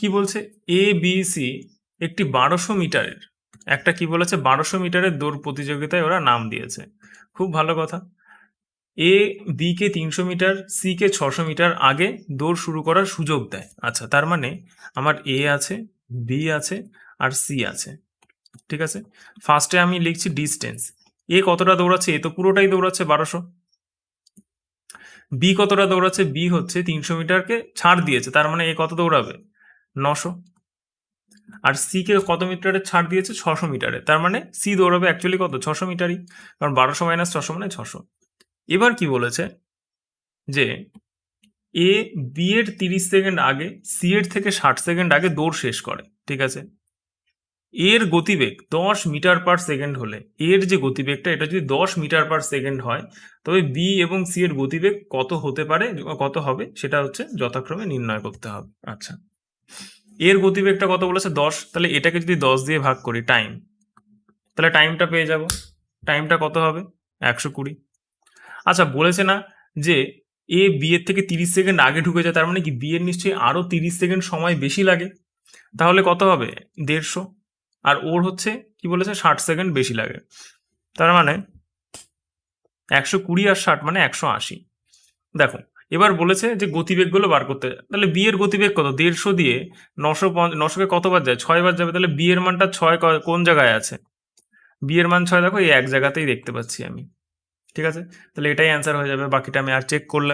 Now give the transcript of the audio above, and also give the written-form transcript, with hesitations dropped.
কি বলছে, A B C একটি 1200 মিটারের একটা কি বলেছে 1200 মিটারের দৌড় প্রতিযোগিতায় ওরা নাম দিয়েছে। খুব ভালো কথা। A B K 300 metre, C K 600 metre আগে দৌড় শুরু করার সুযোগ দেয়। আচ্ছা, তার মানে আমার এ আছে, বি আছে, আর সি আছে। ঠিক আছে, ফার্স্টে আমি লিখছি ডিস্টেন্স। এ কতটা দৌড়াচ্ছে? এ তো পুরোটাই দৌড়াচ্ছে 1200। বি কতটা দৌড়াচ্ছে? বি হচ্ছে 300 মিটারকে ছাড় দিয়েছে, তার মানে এ কত দৌড়াবে? 900। আর সি কে কত মিটারে ছাড় দিয়েছে? 600 মিটারে, তার মানে সি দৌড়াবে অ্যাকচুয়ালি কত? 600 মিটারই, কারণ 1200 মাইনাস 600 মানে 600। এবার কি বলেছে যে এ বি এর 30 সেকেন্ড আগে সি এর থেকে 60 সেকেন্ড আগে দৌড় শেষ করে। ঠিক আছে, এর গতিবেগ 10 মিটার পার সেকেন্ড হলে, এর যে গতিবেগটা এটা যদি 10 মিটার পার সেকেন্ড হয়, তবে বি এবং সি এর গতিবেগ কত হতে পারে, কত হবে, সেটা হচ্ছে যথাক্রমে নির্ণয় করতে হবে। আচ্ছা, এর গতিবেগটা কত বলেছে? 10, তাহলে এটাকে যদি 10 দিয়ে ভাগ করি টাইম, তাহলে টাইমটা পেয়ে যাব। টাইমটা কত হবে? 120। আচ্ছা, বলেছে না যে এ বি এর থেকে 30 সেকেন্ড আগে ঢুকে যায়, তার মানে কি বি এর নিশ্চয়ই আরো 30 সেকেন্ড সময় বেশি লাগে, তাহলে কত হবে? 150। আর ওর হচ্ছে কি বলেছে 60 সেকেন্ড বেশি লাগে, তার মানে 120 আর 60 মানে 180। দেখো, এবার বলেছে যে গতিবেগগুলো বার করতে, তাহলে বি এর গতিবেগ কত? 150 দিয়ে 900কে কতবার যায়? 6 বার যাবে, তাহলে বি এর মানটা 6 কোন জায়গায় আছে? বি এর মান 6 দেখো এই এক জায়গাতেই দেখতে পাচ্ছি আমি। ঠিক আছে, তাহলে এটাই অ্যান্সার হয়ে যাবে, বাকিটা আমি আর চেক করলাম।